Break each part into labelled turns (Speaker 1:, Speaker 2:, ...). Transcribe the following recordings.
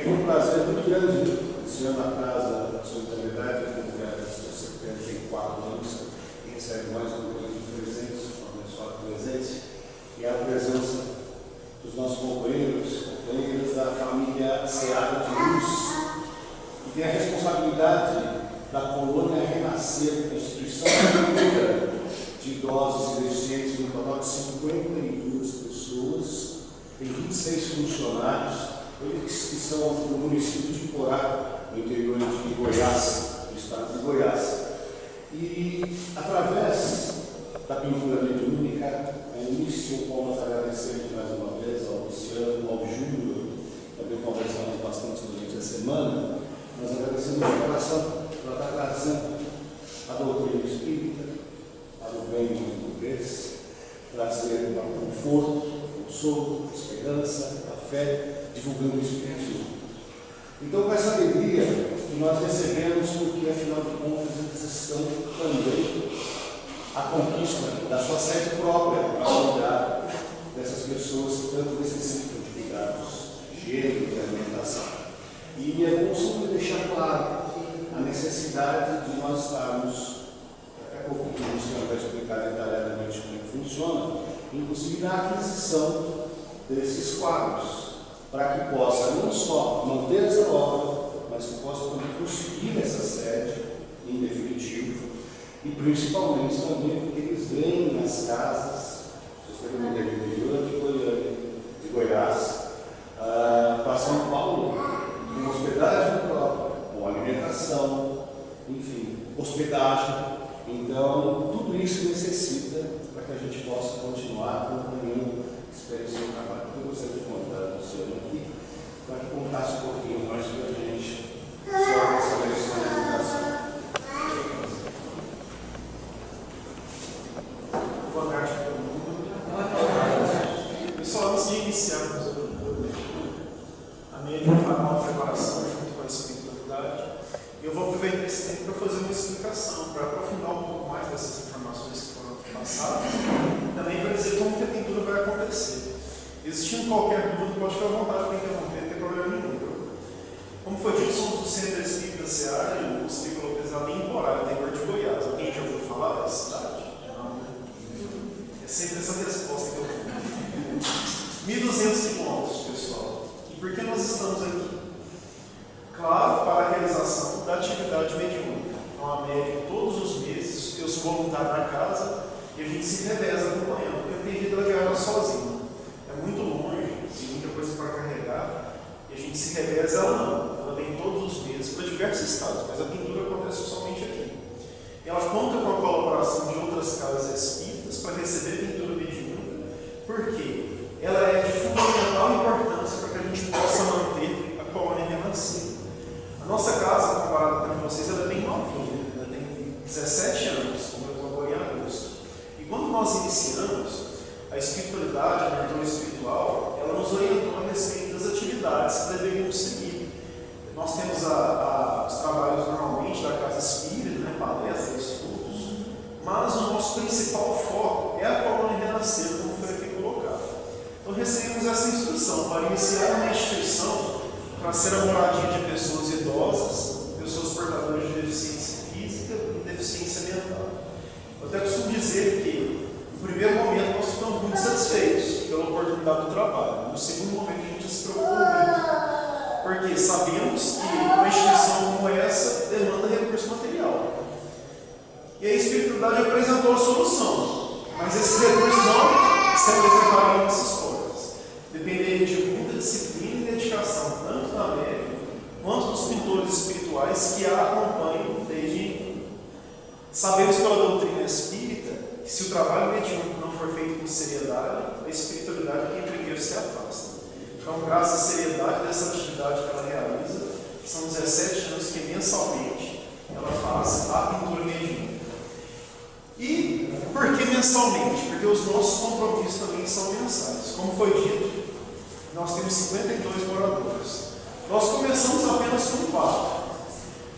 Speaker 1: Foi um prazer muito grande esse ano na Casa da Solidariedade, que tem 4 anos, e recebe mais um conjunto de presentes, um abençoado presente, e a presença dos nossos companheiras da família Seara de Luz, que tem a responsabilidade da colônia Renascer, instituição pública de idosos e deficientes, no total de 52 pessoas, tem 26 funcionários, eles que são do município de Porá, no interior de Goiás, do estado de Goiás. E, através da pintura mediúnica, a início, como nós agradecemos mais uma vez ao Luciano, ao Júlio, também conversamos bastante durante a semana, nós agradecemos de coração por estar trazendo a doutrina espírita, a do bem de vez, trazer o conforto, o consolo, a esperança, a fé, divulgando o Espiritismo. Então, com essa alegria que nós recebemos, porque afinal de contas eles estão também a conquista da sua sede própria para cuidar dessas pessoas que tanto necessitam de cuidados, de higiene, de alimentação. E é bom sempre deixar claro a necessidade de nós estarmos, daqui a pouco o senhor vai explicar detalhadamente como é que funciona, inclusive na aquisição desses quadros, para que possa não só manter essa obra, mas que possa também conseguir essa sede em definitivo, e principalmente também porque eles vêm nas casas, vocês têm uma ideia do interior de Goiás, para São Paulo, com hospedagem própria, com alimentação, enfim, hospedagem. Então, tudo isso necessita para que a gente possa continuar acompanhando a experiência do trabalho. Eu gostaria de contar o senhor aqui, para que contasse um pouquinho mais para a gente sobre essa lição de educação.
Speaker 2: Boa tarde a todo mundo. Boa tarde. Pessoal, antes de iniciarmos a minha fará uma preparação junto com a espiritualidade, eu vou aproveitar esse tempo para fazer uma explicação, para aprofundar um pouco mais dessas informações que foram passadas, e também para dizer como que a pintura vai acontecer. Existindo qualquer dúvida, pode ficar à vontade para interromper, não tem problema nenhum. Como foi dito, somos do Centro Espírita Seara de Luz, que foi localizado em Porá, no interior de Goiás. Alguém já ouviu falar dessa cidade? Não, né? É sempre essa resposta que eu dou. 1.200 quilômetros, pessoal. E por que nós estamos aqui? Claro, para a realização da atividade mediúnica. Então, a médica, todos os meses, eu sou voluntário na casa e a gente se reveza acompanhando, porque eu tenho ido viajar sozinho. É muito longe, tem muita coisa para carregar, e a gente se reveza ela não. Ela vem todos os meses para diversos estados, mas a pintura acontece somente aqui. E ela conta com a colaboração de outras casas espíritas para receber pintura mediúnica, porque ela é de fundamental importância para que a gente possa manter a colônia renascida. A nossa casa, comparada com a de vocês, ela é bem novinha, ela tem 17 anos, como eu estou agora em agosto. E quando nós iniciamos, a espiritualidade, a mentoria espiritual, ela nos orientou a respeito das atividades que deveríamos seguir. Nós temos os trabalhos normalmente da casa espírita, né, palestras, estudos, mas o nosso principal foco é a colônia renascer, como foi aqui colocado. Então recebemos essa instrução para iniciar uma instituição para ser a moradia de pessoas idosas, pessoas portadoras de deficiência física e deficiência mental. Eu até costumo dizer que no primeiro momento nós ficamos muito satisfeitos pela oportunidade do trabalho. No segundo momento a gente se preocupou muito, porque sabemos que uma instituição como essa demanda recurso material. E a espiritualidade apresentou a solução, mas esses recursos não se apresentaram em nossas portas. Dependeria de muita disciplina e dedicação, tanto da médica quanto dos pintores espirituais que a acompanham desde. Sabemos pela doutrina espírita que se o trabalho mediúnico não for feito com seriedade, a espiritualidade é quem primeiro se afasta. Então, graças à seriedade dessa atividade que ela realiza, são 17 anos que mensalmente ela faz a pintura mediúnica. E por que mensalmente? Porque os nossos compromissos também são mensais. Como foi dito, nós temos 52 moradores. Nós começamos apenas com 4.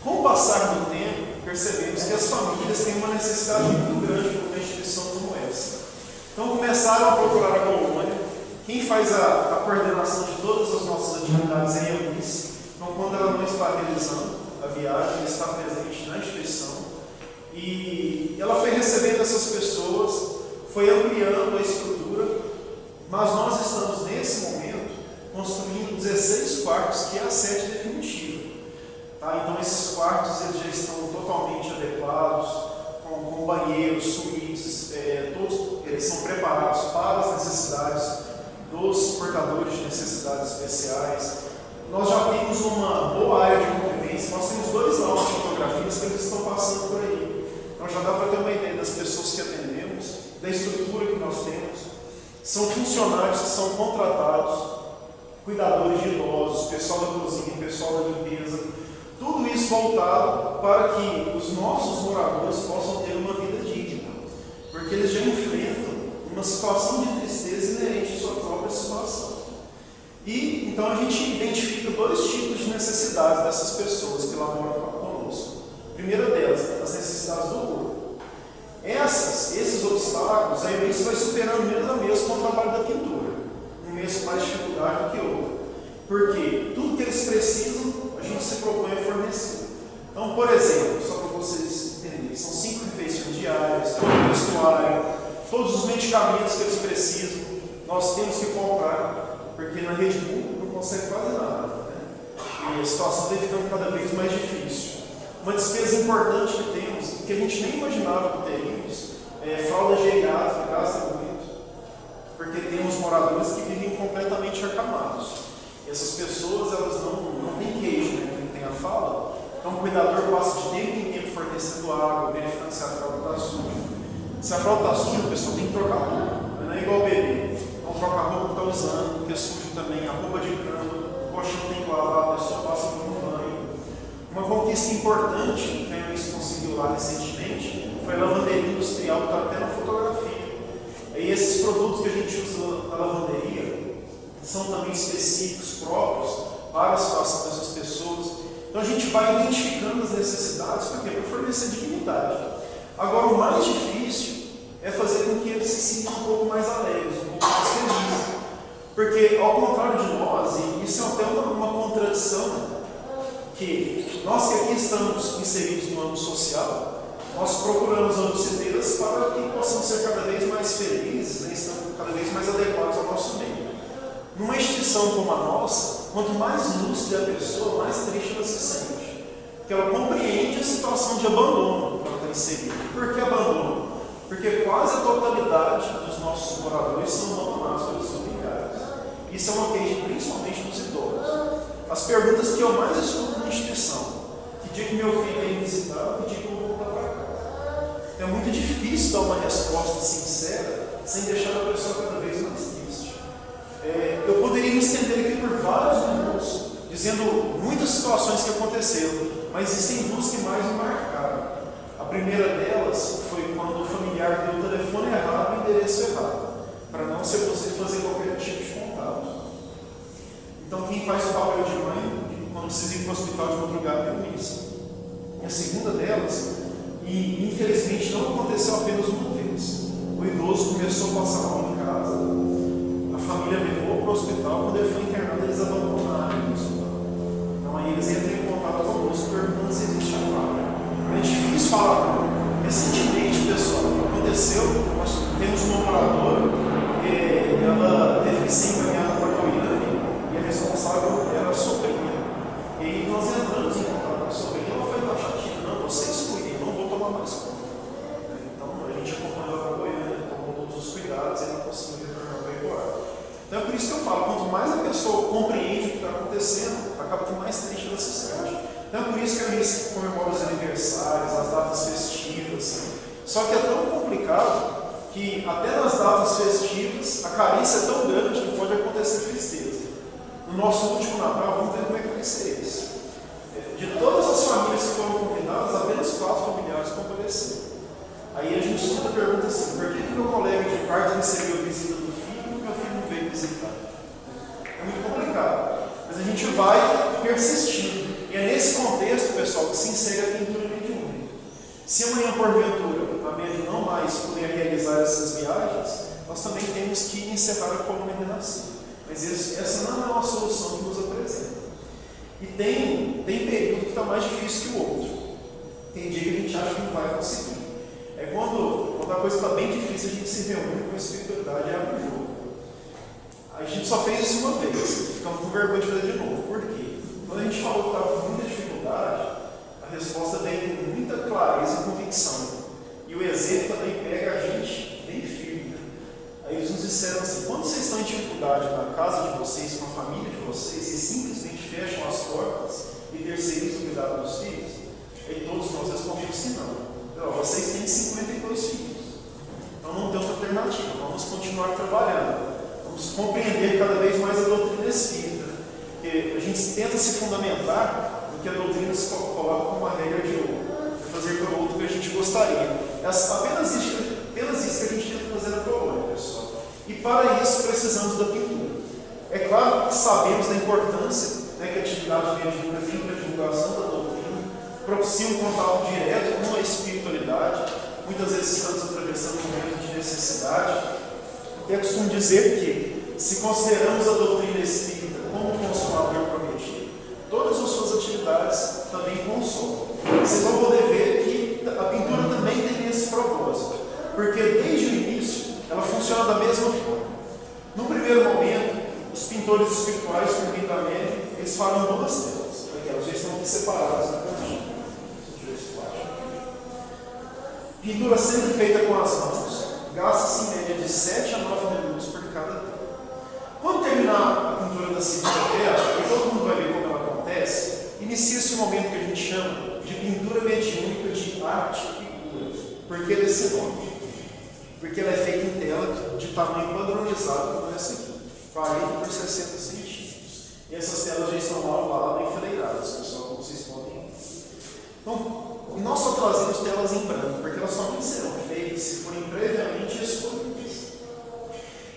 Speaker 2: Com o passar do tempo, percebemos que as famílias têm uma necessidade muito grande de uma instituição como essa. Então começaram a procurar a colônia. Quem faz a coordenação de todas as nossas atividades é a Eunice. quando ela não está realizando a viagem, ela está presente na instituição. E ela foi recebendo essas pessoas, foi ampliando a estrutura, mas nós estamos nesse momento construindo 16 quartos, que é a sede definitiva. Tá? Então esses quartos eles já estão totalmente adequados, com banheiros, suítes, todos eles são preparados para as necessidades dos portadores de necessidades especiais. Nós já temos uma boa área de convivência, nós temos 2 álbuns de fotografias que eles estão passando por aí. Então já dá para ter uma ideia das pessoas que atendemos, da estrutura que nós temos. São funcionários que são contratados, cuidadores de idosos, pessoal da cozinha, pessoal da limpeza, tudo isso voltado para que os nossos moradores possam ter uma vida digna, porque eles já enfrentam uma situação de tristeza inerente à sua própria situação. E então a gente identifica 2 tipos de necessidades dessas pessoas que laboram conosco. A primeira delas, as necessidades do corpo. Esses obstáculos, a Eunice vai superando mês a mês com o trabalho da pintura. Um mês com mais dificuldade do que outro. Porque tudo que eles precisam, a gente se propõe a fornecer. Então, por exemplo, só para vocês entenderem, são 5 refeições diárias, todo o vestuário, todos os medicamentos que eles precisam, nós temos que comprar, porque na rede pública não consegue quase nada. Né? E a situação está ficando cada vez mais difícil. Uma despesa importante que temos, que a gente nem imaginava que teríamos, é fralda geriátrica, que gasta muito, porque temos moradores que vivem completamente acamados. E essas pessoas, elas não têm queijo, né? Não tem a fala. Então o cuidador passa de tempo em tempo fornecendo água, verificando se a fralda está suja. Se a fralda está suja, a pessoa tem que trocar tudo. Não é igual bebê. Não troca a roupa que está usando, porque é sujo também, a roupa de cama, o colchão tem que lavar, a pessoa passa por um banho. Uma conquista importante que a Eunice conseguiu lá recentemente foi a lavanderia industrial, que está até na fotografia. E esses produtos que a gente usa na lavanderia são também específicos, próprios para a situação dessas pessoas. Então a gente vai identificando as necessidades para fornecer dignidade. Agora, o mais difícil é fazer com que eles se sintam um pouco mais alegres, um pouco mais felizes. Porque, ao contrário de nós, e isso é até uma contradição, que nós que aqui estamos inseridos no âmbito social, nós procuramos âmbitos para que possamos ser cada vez mais felizes, né, estando cada vez mais adequados ao nosso meio. Numa instituição como a nossa, quanto mais lúcida a pessoa, mais triste ela se sente. Porque ela compreende a situação de abandono que ela está inserida. Por que abandono? Porque quase a totalidade dos nossos moradores são abandonados pelos familiares. Isso é uma queixa principalmente dos idosos. As perguntas que eu mais escuto na instituição: que dia que meu filho vem me visitar, que dia que eu vou voltar para casa? É muito difícil dar uma resposta sincera sem deixar a pessoa cada vez mais triste. Eu poderia me estender aqui por vários minutos, dizendo muitas situações que aconteceram, mas existem 2 que mais me marcaram. A primeira delas foi quando o familiar deu o telefone errado e o endereço errado, para não ser possível fazer qualquer tipo de contato. Então, quem faz o papel de mãe, quando precisa ir para o hospital de madrugada, é o isso. E a segunda delas, e infelizmente não aconteceu apenas uma vez, o idoso começou a passar mal em casa, a família levou para o hospital, quando ele foi internado, eles abandonaram o hospital. Então, aí eles entram em contato conosco, perguntando se existe a vaga. É difícil falar, não. Recentemente, pessoal, aconteceu, nós temos uma moradora, ela teve que ser encaminhada para a Goiânia, e a responsável era a sobrinha. E aí nós entramos em contato com a sobrinha, ela foi taxativa: não, vocês cuidem, não vou tomar mais conta. Então a gente acompanhou ela para a Goiânia, tomou todos os cuidados, e ela conseguiu retornar para Iguara. Então é por isso que eu falo: quanto mais a pessoa compreende o que está acontecendo, acaba que mais triste ela se sente. Então é por isso que a gente comemora os aniversários, as datas festivas. Só que é tão complicado que até nas datas festivas a carência é tão grande que pode acontecer tristeza. No nosso último Natal, vamos ver como é que vai ser isso. De todas as famílias que foram convidadas, apenas 4 familiares compareceram. Aí a gente escuta a pergunta assim: por que meu colega de quarto recebeu a visita do filho e meu filho não veio visitar? É muito complicado, mas a gente vai persistindo. E é nesse contexto, pessoal, que se insere a pintura mediúnica. Se amanhã, porventura, a médium não mais puder realizar essas viagens, nós também temos que encerrar a coluna renascida. Mas essa não é uma solução que nos apresenta. E tem período que está mais difícil que o outro. Tem dia que a gente acha que não vai conseguir. É quando a coisa está bem difícil, a gente se reúne com a espiritualidade e abre o jogo. A gente só fez isso uma vez, ficamos com vergonha de fazer de novo. Por quê? Quando a gente falou que estava com muita dificuldade, a resposta veio com muita clareza e convicção. E o exemplo também pega a gente bem firme. Aí eles nos disseram assim: quando vocês estão em dificuldade na casa de vocês, com a família de vocês, e simplesmente fecham as portas e terceirizam o cuidado dos filhos, aí todos nós respondemos que não. Então, vocês têm 52 filhos, então não tem outra alternativa, vamos continuar trabalhando, vamos compreender cada vez mais a doutrina espírita, porque a gente tenta se fundamentar no que a doutrina se coloca como uma regra de ouro, para fazer pelo outro o que a gente gostaria. É apenas isso que a gente tenta fazer na colônia, pessoal. E para isso precisamos da pintura. É claro que sabemos da importância, né, que a atividade mediúnica tem para a divulgação da doutrina, propicia um contato direto com a espiritualidade. Muitas vezes estamos atravessando momentos de necessidade. Eu costumo dizer que, se consideramos a doutrina espírita como um consolador prometido, todas as suas atividades também consolam. Vocês vão poder ver que a pintura também tem esse propósito, porque desde o início ela funciona da mesma forma. No primeiro momento, os pintores espirituais, por meio da média, eles falam duas telas. Aquelas já estão aqui separadas na cantinha. Pintura sempre feita com as mãos, gasta-se em média de 7 a 9 minutos por cada tela. Quando terminar a pintura da segunda tela, e todo mundo vai ver como ela acontece, inicia-se um momento que a gente chama de pintura mediúnica de arte e cura. Por que desse nome? Porque ela é feita em tela de tamanho padronizado, como essa aqui, 40 por 60 centímetros. E essas telas já estão lá ao lado enfileiradas, pessoal, como vocês podem ver. Então, nós só trazemos telas em branco, porque elas somente serão feitas se forem previamente escolhidas.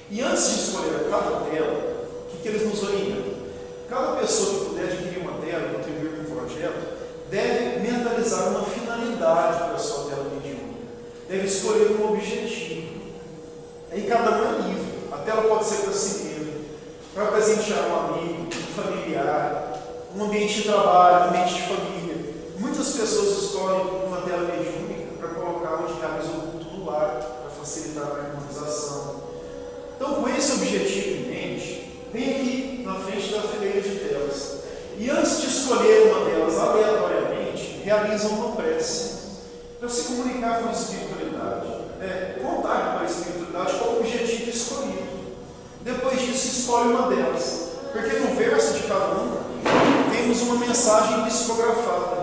Speaker 2: E antes de escolher cada tela, o que eles nos orientam? Cada pessoa que puder adquirir uma tela e contribuir com o projeto, deve mentalizar uma finalidade para a sua tela mediúnica. Deve escolher um objetivo. Aí cada um é livre. A tela pode ser para si mesmo, para presentear um amigo, um familiar, um ambiente de trabalho, um ambiente de família. Muitas pessoas escolhem uma tela mediúnica para colocar onde cabe o culto no lar, para facilitar a harmonização. Então, com esse objetivo em mente, vem aqui na frente da fileira de telas. E antes de escolher uma delas aleatoriamente, realizam uma prece para se comunicar com a espiritualidade, contar com a espiritualidade qual o objetivo escolhido. Depois disso, escolhe uma delas, porque no verso de cada uma temos uma mensagem psicografada.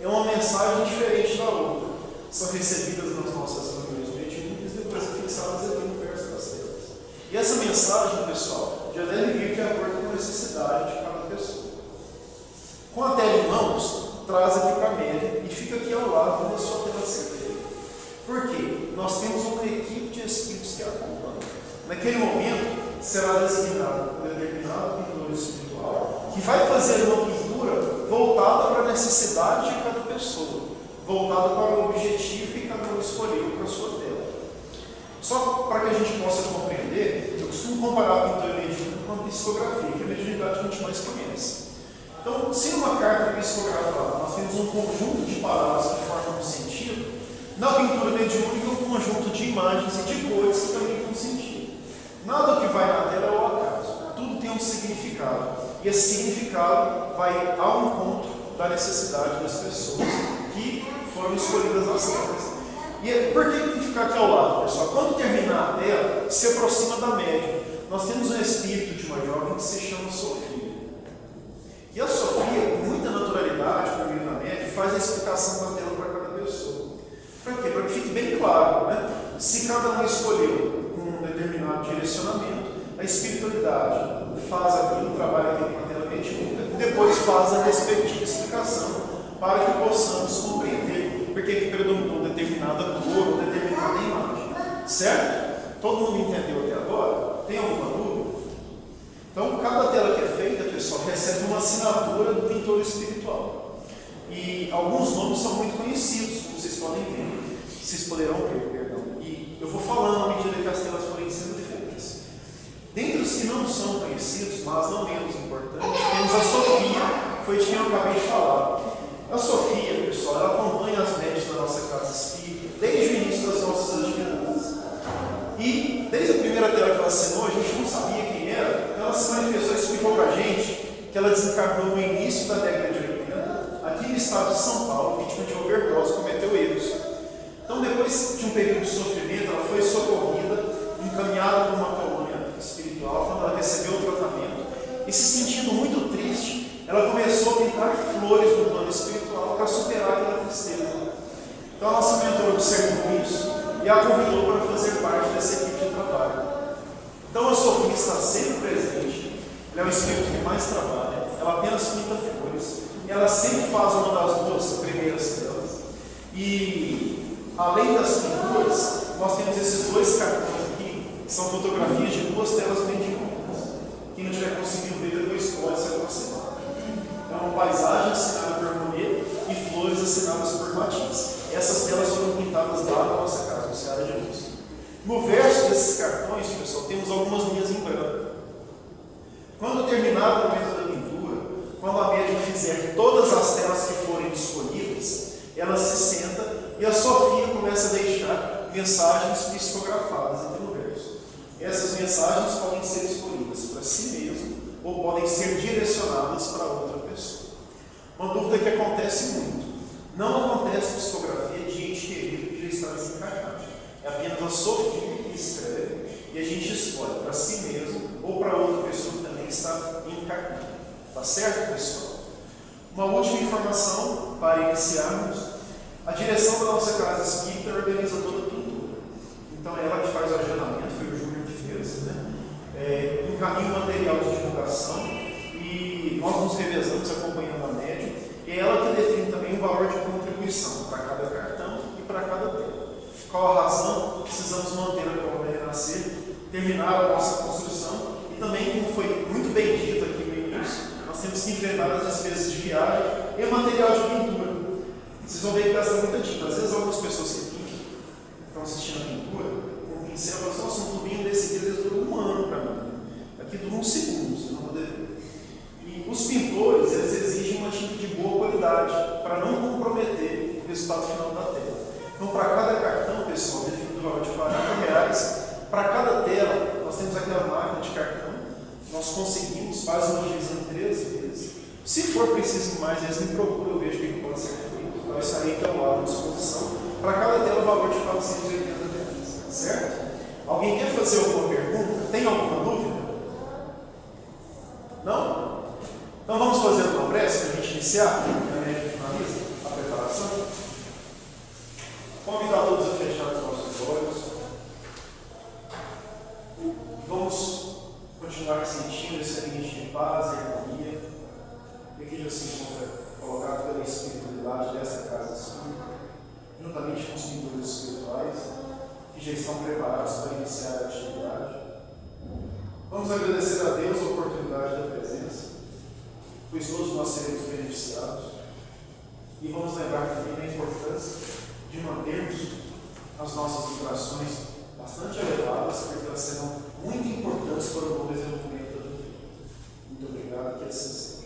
Speaker 2: É uma mensagem diferente da outra. São recebidas nas nossas reuniões mediúnicas e depois fixadas aqui no verso das telas. E essa mensagem, pessoal, já deve vir de acordo com a necessidade de cada pessoa. Com a tela em mãos, traz aqui para a média e fica aqui ao lado da sua tela secreta. Por quê? Nós temos uma equipe de espíritos que a acompanham. Naquele momento, será designado um determinado pintor espiritual que vai fazer uma pintura voltada para a necessidade de cada pessoa, voltada para o objetivo que cada um escolheu para a sua tela. Só para que a gente possa compreender, eu costumo comparar a pintura mediúnica com a psicografia, que é a mediunidade que a gente mais conhece. Então, se numa carta psicografada nós temos um conjunto de palavras que formam um sentido, na pintura mediúnica é um conjunto de imagens e de cores que também tem um sentido. Nada que vai na tela é ao acaso, tudo tem um significado. E esse significado vai ao encontro da necessidade das pessoas que foram escolhidas nas telas. E por que tem que ficar aqui ao lado, pessoal? Quando terminar a tela, se aproxima da média. Nós temos um espírito de uma jovem que se chama Sofia. E a Sofia, com muita naturalidade, por meio da média, faz a explicação da tela para cada pessoa. Para quê? Para que fique bem claro, né? Se cada um escolheu um determinado direcionamento, a espiritualidade faz aquilo, trabalha aquilo com a tela mediúnica, e depois faz a respectiva explicação para que possamos compreender por que predominou determinada cor ou determinada imagem. Certo? Todo mundo entendeu até agora? Tem alguma dúvida? Então, cada tela que é feita, pessoal, recebe uma assinatura do pintor espiritual. E alguns nomes são muito conhecidos, como vocês podem ver. Vocês poderão ver, perdão. E eu vou falando à medida que as telas forem sendo feitas. Dentre os que não são conhecidos, mas não menos importantes, temos a Sofia, foi de quem eu acabei de falar. A Sofia, pessoal, ela acompanha as médias da nossa casa espírita desde o início das nossas atividades. E desde a primeira tela que ela assinou, a gente não sabia quem era, então ela se manifestou e explicou para a gente que ela desencarnou no início da década de 80, aqui no estado de São Paulo, vítima de overdose, cometeu erros. Então, depois de um período de sofrimento, ela foi socorrida, encaminhada para uma colônia espiritual, quando ela recebeu o tratamento, e se sentindo muito triste, ela começou a pintar flores no plano espiritual para superar aquela tristeza. Então, a nossa mentora observou isso e a convidou para fazer parte dessa equipe de trabalho. Então, a Sofia está sempre presente, ela é o espírito que mais trabalha, ela apenas pinta flores, ela sempre faz uma das duas primeiras telas, e além das pinturas, nós temos esses dois cartões aqui, que são fotografias de duas telas mediúnicas. Quem não tiver conseguido ver, depois pode se aproximar. Então, paisagem assinada por Monet e flores assinadas por Matisse. Essas telas foram pintadas lá na nossa casa, no Seara de Luz. No verso desses cartões, pessoal, temos algumas linhas em branco. Quando terminar o momento da pintura, quando a médium fizer todas as telas que forem disponíveis, ela se senta e a Sofia começa a deixar mensagens psicografadas aqui no verso. Essas mensagens podem ser escolhidas para si mesmo ou podem ser direcionadas para outra pessoa. Uma dúvida que acontece muito. Não acontece psicografia de ente querido que já está desencarnado. É apenas a Sofia que escreve e a gente escolhe para si mesmo ou para outra pessoa que também está encarnada. Tá certo, pessoal? Uma última informação para iniciarmos. A direção da nossa casa espírita organiza toda a pintura. Então é ela que faz o agendamento, foi o Júnior que fez, né? Encaminha o material de divulgação e nós nos revezamos acompanhando a média. E é ela que define também o valor de contribuição para cada cartão e para cada tela. Qual a razão? Precisamos manter a colônia renascer, terminar a nossa construção e também, como foi muito bem dito aqui no início, nós temos que enfrentar as despesas de viagem e material de pintura. Vocês vão ver que gasta muita tinta. Às vezes algumas pessoas que pintam, estão assistindo a pintura, com um pincel, falam assim, nossa, um tubinho desse aqui dura um ano para mim. Aqui dura uns segundos, você não vai poder ver. E os pintores, eles exigem uma tinta de boa qualidade, para não comprometer o resultado final da tela. Então, para cada cartão, pessoal, definido o valor de R$40, para cada tela, nós temos aquela máquina de cartão, nós conseguimos, faz uma divisão em 3 vezes. Se for preciso mais, eles me procuram, eu vejo o que pode ser feito. Nós estarei aqui ao lado à disposição. Para cada tela, o valor de R$480. Certo? Alguém quer fazer alguma pergunta? Tem alguma dúvida? Não? Então vamos fazer uma prece para a gente iniciar? A média finaliza a preparação. Convidar todos a fechar os nossos olhos. Vamos continuar sentindo esse ambiente de paz e harmonia. E que já se encontra colocado pela espiritualidade dessa casa espírita, juntamente com os pintores espirituais, que já estão preparados para iniciar a atividade. Vamos agradecer a Deus a oportunidade da presença, pois todos nós seremos beneficiados. E vamos lembrar também da importância de mantermos as nossas vibrações bastante elevadas, porque elas serão muito importantes para o bom desenvolvimento da vida. Muito obrigado, que assim seja.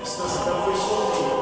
Speaker 2: Essa canção foi sofrida.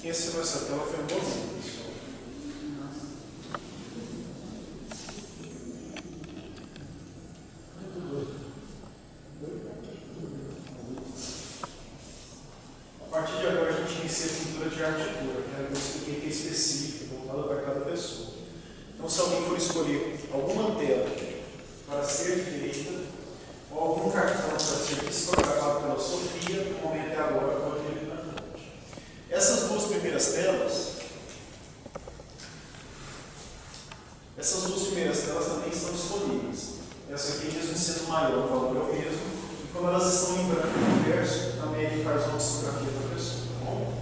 Speaker 2: Quem assinou essa tela foi um bom pessoal. A partir de agora a gente inicia a pintura de arte pura, que eu expliquei que é específica, voltada para cada pessoa. Então, se alguém for escolher alguma tela para ser feita, ou algum cartão para ser psicografado pela Sofia, o momento é agora, pode ir na frente. Essas duas primeiras telas também estão disponíveis. Essa aqui, mesmo sendo maior, o valor é o mesmo. E como elas estão em branco e verso, também ele faz uma psicografia da pessoa. Tá bom?